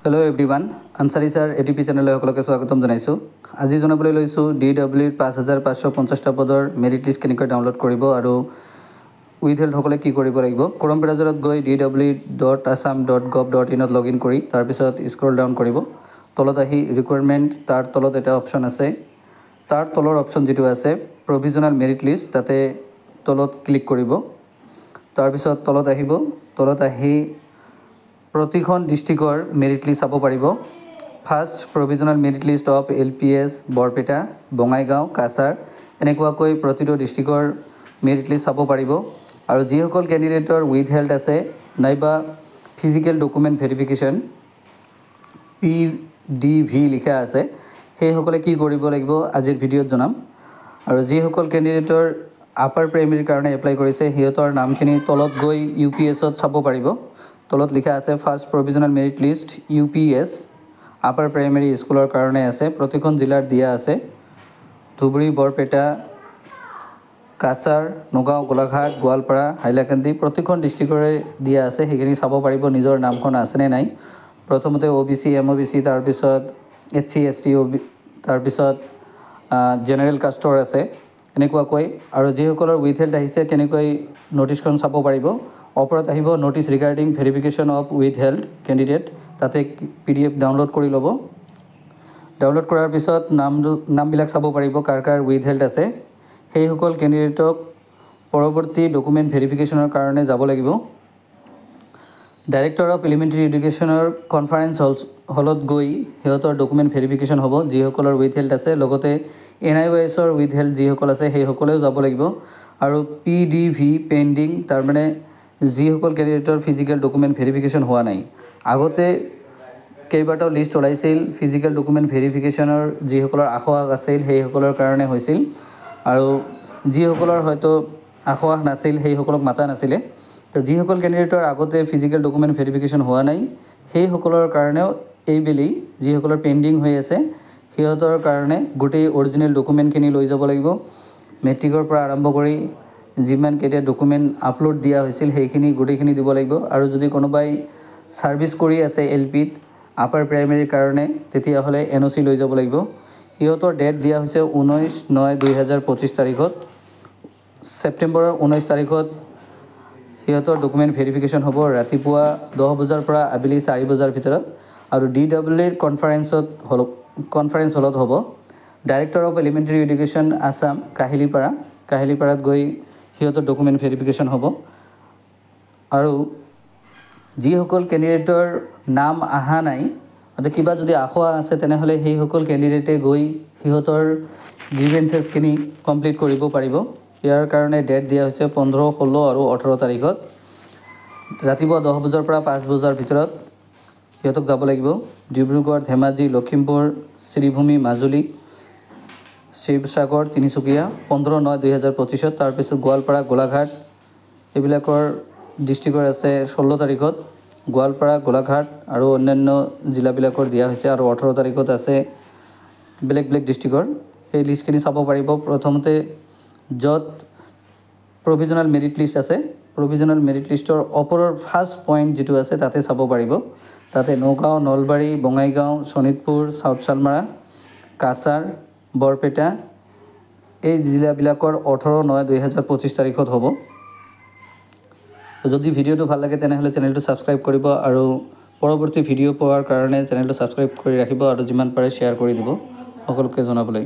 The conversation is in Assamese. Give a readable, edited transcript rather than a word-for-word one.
Hello' everyone, Ansari sir ATP চেনেললৈ সকলোকে স্বাগতম জনাইছোঁ। আজি জনাবলৈ লৈছোঁ DWৰ 5550টা পদৰ মেৰিট লিষ্ট কেনেকৈ ডাউনলোড কৰিব আৰু উইথ হেল্থসকলে কি কৰিব লাগিব। ক্ৰম ব্ৰাউজাৰত গৈ dw.assam.gov.in লগ ইন কৰি তাৰপিছত স্ক্ৰল ডাউন কৰিব। তলত আহি ৰিকুৱাৰমেণ্ট, তাৰ তলত এটা অপশ্যন আছে। তাৰ তলৰ অপশ্যন যিটো আছে প্ৰভিজনেল মেৰিট লিষ্ট, তাতে তলত ক্লিক কৰিব। তাৰপিছত তলত আহিব, তলত আহি প্ৰতিখন ডিষ্ট্ৰিক্টৰ মেৰিট লিষ্ট চাব পাৰিব। First provisional merit list of LPS Barpeta, Bongaigaon, Cachar, এনেকুৱাকৈ প্ৰতিটো ডিষ্ট্ৰিক্টৰ মেৰিট লিষ্ট চাব পাৰিব। আৰু যিসকল কেণ্ডিডেটৰ উইথ হেল্থ আছে নাইবা ফিজিকেল ডকুমেণ্ট ভেৰিফিকেশ্যন PDV লিখা আছে, সেইসকলে কি কৰিব লাগিব আজিৰ ভিডিঅ'ত জনাম। আৰু যিসকল কেণ্ডিডেটৰ আপাৰ প্ৰাইমেৰীৰ কাৰণে এপ্লাই কৰিছে সিহঁতৰ নামখিনি তলত গৈ UPSত চাব পাৰিব। তলত লিখা আছে first provisional merit list UPS upper primary স্কুলৰ কাৰণে আছে। প্ৰতিখন জিলাৰ দিয়া আছে, ধুবুৰী, বৰপেটা, কাছাৰ, নগাঁও, গোলাঘাট, গোৱালপাৰা, হাইলাকান্দি, প্ৰতিখন ডিষ্ট্ৰিক্টৰে দিয়া আছে। সেইখিনি চাব পাৰিব নিজৰ নামখন আছেনে নাই। প্ৰথমতে OBC, MOBC, তাৰপিছত SC ST তাৰপিছত জেনেৰেল কাষ্টৰ আছে এনেকুৱাকৈ। আৰু যিসকলৰ উইথ হেল্থ আহিছে কেনেকৈ ন'টিছখন চাব পাৰিব। ওপৰত আহিব notice regarding verification of with health candidate, তাতে PDF ডাউনলোড কৰি ল'ব। ডাউনলোড কৰাৰ পিছত নামবিলাক চাব পাৰিব কাৰ কাৰ উইথ হেল্থ আছে। সেইসকল কেণ্ডিডেটক পৰৱৰ্তী ডকুমেণ্ট ভেৰিফিকেশ্যনৰ কাৰণে যাব লাগিব। ডাইৰেক্টৰ অফ এলিমেণ্টাৰী এডুকেশ্যনৰ কনফাৰেন্স হলত গৈ সিহঁতৰ ডকুমেণ্ট ভেৰিফিকেশ্যন হ'ব যিসকলৰ উইথ হেল্থ আছে। লগতে NIOSৰ উইথ হেল্থ যিসকল আছে সেইসকলেও যাব লাগিব। আৰু PDV পেণ্ডিং, তাৰমানে যিসকল কেণ্ডিডেটৰ ফিজিকেল ডকুমেণ্ট ভেৰিফিকেশ্যন হোৱা নাই। আগতে কেইবাটাও লিষ্ট ওলাইছিল ফিজিকেল ডকুমেণ্ট ভেৰিফিকেশ্যনৰ, যিসকলৰ আখোৱাক আছিল সেইসকলৰ কাৰণে হৈছিল। আৰু যিসকলৰ হয়তো আখোৱাক নাছিল সেইসকলক মাতা নাছিলে। তো যিসকল কেণ্ডিডেটৰ আগতে ফিজিকেল ডকুমেণ্ট ভেৰিফিকেশ্যন হোৱা নাই সেইসকলৰ কাৰণেও এইবেলি যিসকলৰ পেণ্ডিং হৈ আছে সিহঁতৰ কাৰণে গোটেই অৰিজিনেল ডকুমেণ্টখিনি লৈ যাব লাগিব। মেট্ৰিকৰ পৰা আৰম্ভ কৰি যিমানকেইটা ডকুমেণ্ট আপলোড দিয়া হৈছিল সেইখিনি গোটেইখিনি দিব লাগিব। আৰু যদি কোনোবাই ছাৰ্ভিচ কৰি আছে LPত আপাৰ প্ৰাইমেৰীৰ কাৰণে তেতিয়াহ'লে NOC লৈ যাব লাগিব। সিহঁতৰ ডেট দিয়া হৈছে 19/9/2025 তাৰিখত। ছেপ্টেম্বৰৰ 19 তাৰিখত সিহঁতৰ ডকুমেণ্ট ভেৰিফিকেশ্যন হ'ব ৰাতিপুৱা 10 বজাৰ পৰা আবেলি 4 বজাৰ ভিতৰত। আৰু DWৰ কনফাৰেন্স হলত হ'ব। Director of elementary education Assam, কাহিলীপাৰাত গৈ সিহঁতৰ ডকুমেণ্ট ভেৰিফিকেশ্যন হ'ব। আৰু যিসকল কেণ্ডিডেটৰ নাম অহা নাই, কিবা যদি আখোৱা আছে তেনেহ'লে সেইসকল কেণ্ডিডেটে গৈ সিহঁতৰ গ্ৰিভেঞ্চেছখিনি কমপ্লিট কৰিব পাৰিব। ইয়াৰ কাৰণে ডেট দিয়া হৈছে 15, 16 আৰু 18 তাৰিখত। ৰাতিপুৱা 10 বজাৰ পৰা 5 বজাৰ ভিতৰত সিহঁতক যাব লাগিব। ডিব্ৰুগড়, ধেমাজি, লখিমপুৰ, শ্ৰীভূমি, মাজুলী, শিৱসাগৰ, তিনিচুকীয়া 15/9/2025। তাৰপিছত গোৱালপাৰা, গোলাঘাট এইবিলাকৰ ডিষ্ট্ৰিক্টৰ আছে 16 তাৰিখত। গোৱালপাৰা, গোলাঘাট আৰু অন্যান্য জিলাবিলাকৰ দিয়া হৈছে। আৰু 18 তাৰিখত আছে বেলেগ বেলেগ ডিষ্ট্ৰিক্টৰ। সেই লিষ্টখিনি চাব পাৰিব। প্ৰথমতে য'ত প্ৰভিজনেল মেৰিট লিষ্ট আছে, প্ৰভিজনেল মেৰিট লিষ্টৰ ওপৰৰ ফাৰ্ষ্ট পইণ্ট যিটো আছে তাতে চাব পাৰিব। তাতে নগাঁও, নলবাৰী, বঙাইগাঁও, শোণিতপুৰ, চাউথ চালমাৰা, কাছাৰ, বৰপেটা এই জিলাবিলাকৰ 18/9/2025 তাৰিখত হ'ব। যদি ভিডিঅ'টো ভাল লাগে তেনেহ'লে চেনেলটো ছাবস্ক্ৰাইব কৰিব আৰু পৰৱৰ্তী ভিডিঅ' পোৱাৰ কাৰণে চেনেলটো ছাবস্ক্ৰাইব কৰি ৰাখিব আৰু যিমান পাৰে শ্বেয়াৰ কৰি দিব সকলোকে জনাবলৈ।